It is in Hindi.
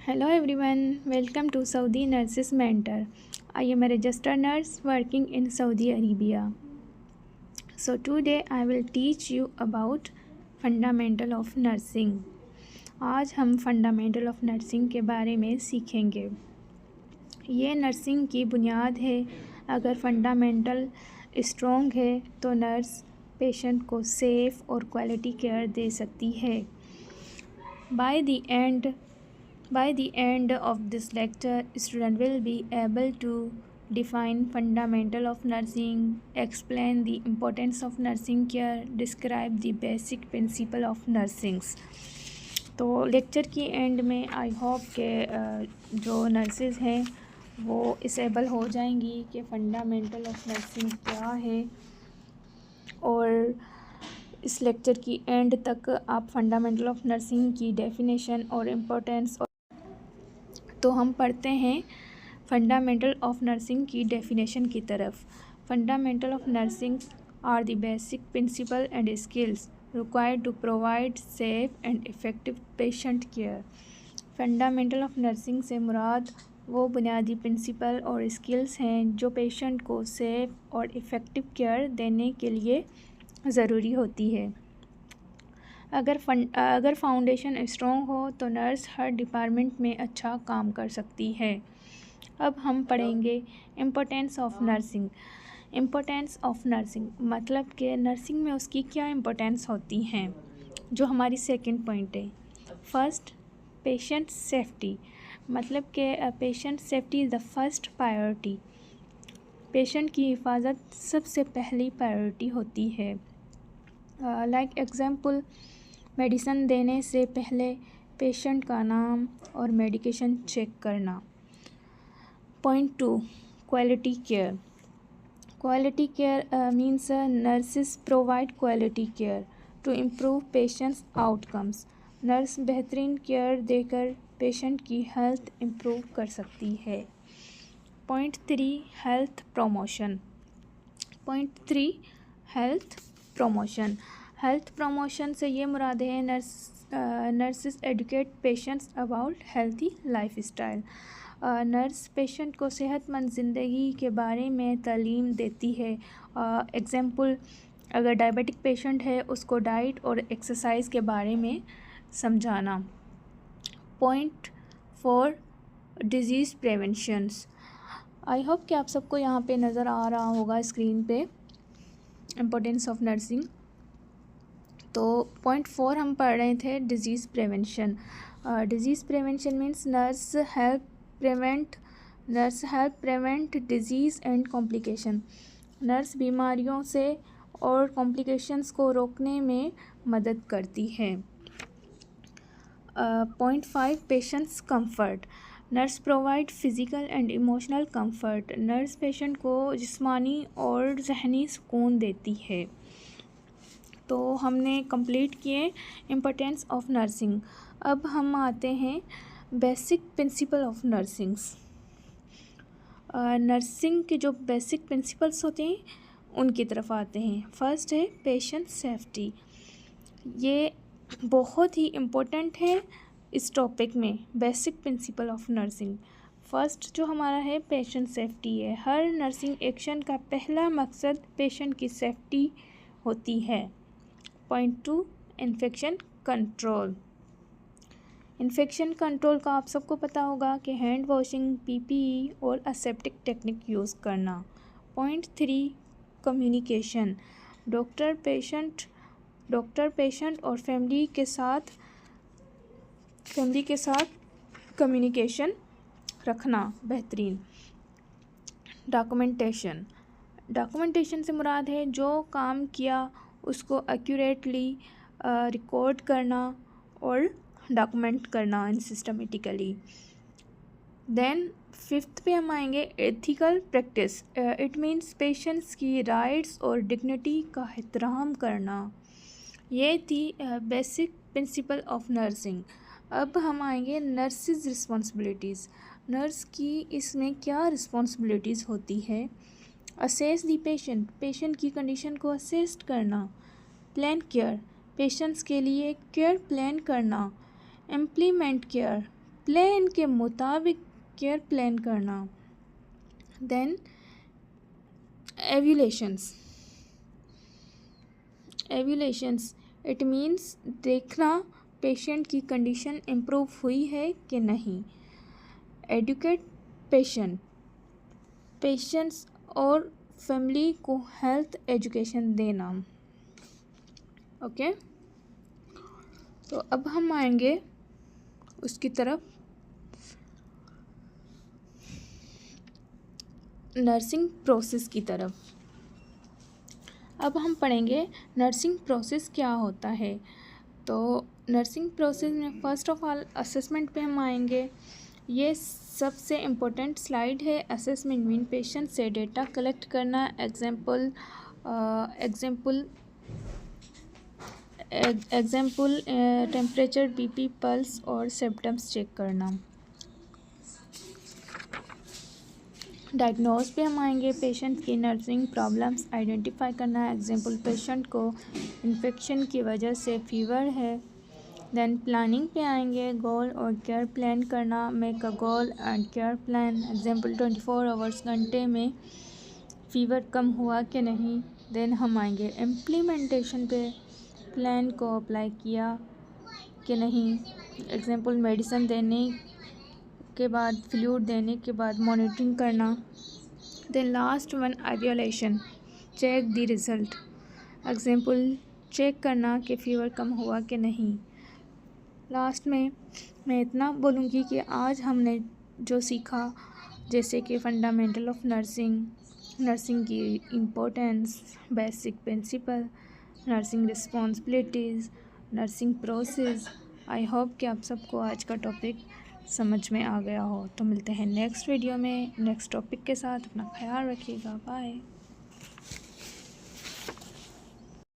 Hello everyone, welcome to Saudi Nurses Mentor. I am a registered nurse working in Saudi Arabia. So today I will teach you about fundamental of nursing. आज हम फंडामेंटल ऑफ नर्सिंग के बारे में सीखेंगे। ये नर्सिंग की बुनियाद है। अगर फंडामेंटल स्ट्रॉन्ग है तो नर्स पेशेंट को सेफ़ और क्वालिटी केयर दे सकती है। By the end of this lecture, student will be able to define fundamental of nursing, explain the importance of nursing care, describe the basic principle of nursing. तो लेक्चर की एंड में आई होप के जो नर्सेज हैं वो इस एबल हो जाएंगी कि फ़ंडामेंटल ऑफ नर्सिंग क्या है, और इस लेक्चर की एंड तक आप फंडामेंटल ऑफ नर्सिंग की डेफिनेशन और इम्पोर्टेंस। तो हम पढ़ते हैं फंडामेंटल ऑफ नर्सिंग की डेफिनेशन की तरफ। Fundamental of nursing are the basic principle and skills required to provide safe and effective patient care. Fundamental of nursing से मुराद वो बुनियादी प्रिंसिपल और स्किल्स हैं जो पेशेंट को सेफ और इफ़ेक्टिव केयर देने के लिए ज़रूरी होती है। अगर फाउंडेशन स्ट्रॉन्ग हो तो नर्स हर डिपार्टमेंट में अच्छा काम कर सकती है। अब हम पढ़ेंगे importance of nursing. Importance of nursing मतलब कि नर्सिंग में उसकी क्या इम्पोर्टेंस होती हैं, जो हमारी सेकंड पॉइंट है। फर्स्ट, पेशेंट सेफ्टी, मतलब कि patient safety is the first priority. Patient की हिफाजत सबसे पहली प्रायोरिटी होती है। लाइक एग्जाम्पल, मेडिसिन देने से पहले पेशेंट का नाम और मेडिकेशन चेक करना। Point 2, quality care. Quality care means nurses provide quality care to improve patients outcomes. Nurse बेहतरीन केयर देकर पेशेंट की हेल्थ इम्प्रूव कर सकती है। Point 3, health promotion. Point 3, health promotion. Health promotion से ये मुराद है nurses educate patients about healthy life style. Nurse patient को सेहतमंद ज़िंदगी के बारे में तालीम देती है। एग्ज़ाम्पल, अगर डायबिटिक पेशेंट है उसको डाइट और एक्सरसाइज के बारे में समझाना। Point 4, disease preventions. I hope कि आप सबको यहाँ पे नज़र आ रहा होगा स्क्रीन पे इम्पोर्टेंस ऑफ नर्सिंग। तो पॉइंट 4 हम पढ़ रहे थे, disease prevention. Disease prevention means nurse help prevent disease and complication. Nurse बीमारियों से और कॉम्प्लिकेशंस को रोकने में मदद करती है। Point 5, patients comfort. Nurse provide physical and emotional comfort. Nurse patient को जिस्मानी और ज़हनी सुकून देती है। तो हमने कंप्लीट किए इम्पोर्टेंस ऑफ नर्सिंग। अब हम आते हैं बेसिक प्रिंसिपल ऑफ नर्सिंग्स। नर्सिंग के जो बेसिक प्रिंसिपल्स होते हैं उनकी तरफ आते हैं। फर्स्ट है पेशेंट सेफ्टी। ये बहुत ही इम्पोर्टेंट है इस टॉपिक में, basic principle of nursing. First जो हमारा है पेशेंट सेफ्टी है। हर नर्सिंग एक्शन का पहला मकसद पेशेंट की सेफ्टी होती है। Point 2, infection control. Infection control का आप सबको पता होगा कि हैंड वॉशिंग, पीपीई और असेप्टिक टेक्निक यूज़ करना। Point 3, communication. डॉक्टर पेशेंट और फैमिली के साथ कम्युनिकेशन रखना बेहतरीन। डॉक्यूमेंटेशन से मुराद है जो काम किया उसको एक्यूरेटली रिकॉर्ड करना और डॉक्यूमेंट करना इन सिस्टमेटिकली। देन 5th पे हम आएंगे ethical practice. It means patients की राइट्स और डिग्निटी का एहतराम करना। ये थी बेसिक प्रिंसिपल ऑफ नर्सिंग। अब हम आएंगे नर्सिस रिस्पॉन्सिबिलिटीज़। नर्स की इसमें क्या रिस्पॉन्सिबिलिटीज़ होती है। असेस दी पेशेंट की कंडीशन को असेस्ट करना। प्लान केयर, पेशेंट्स के लिए केयर प्लान करना। इम्प्लीमेंट केयर, प्लान के मुताबिक केयर प्लान करना। देन एवुलेशंस इट मीन्स देखना पेशेंट की कंडीशन इम्प्रूव हुई है कि नहीं। एडुकेट पेशेंट्स और फैमिली को हेल्थ एजुकेशन देना। ओके, तो अब हम आएंगे उसकी तरफ, नर्सिंग प्रोसेस की तरफ। अब हम पढ़ेंगे नर्सिंग प्रोसेस क्या होता है। तो नर्सिंग प्रोसेस में फर्स्ट ऑफ ऑल असेसमेंट पे हम आएंगे। ये सबसे इम्पोर्टेंट स्लाइड है। असेसमेंट मीन पेशेंट से डेटा कलेक्ट करना, एग्जाम्पल टेम्परेचर, बीपी, पल्स और सिम्टम्स चेक करना। डायग्नोज पे हम आएंगे। पेशेंट की नर्सिंग प्रॉब्लम्स आइडेंटिफाई करना। एग्जाम्पल पेशेंट को इन्फेक्शन की वजह से फीवर है। देन प्लानिंग पे आएंगे। गोल और केयर प्लान करना। Make a goal and care plan. Example 24 hours, घंटे में फीवर कम हुआ कि नहीं। देन हम आएंगे इम्प्लीमेंटेशन पे, प्लान को अप्लाई किया कि नहीं। एग्जाम्पल मेडिसिन देने के बाद, फ्लूइड देने के बाद मॉनिटरिंग करना। Then last one evaluation, check the result. Example check करना कि फ़ीवर कम हुआ कि नहीं। लास्ट में मैं इतना बोलूँगी कि आज हमने जो सीखा, जैसे कि फंडामेंटल ऑफ नर्सिंग की importance, basic principle, nursing responsibilities, nursing process. I hope कि आप सबको आज का टॉपिक समझ में आ गया हो। तो मिलते हैं नेक्स्ट वीडियो में नेक्स्ट टॉपिक के साथ। अपना ख्याल रखिएगा। बाय।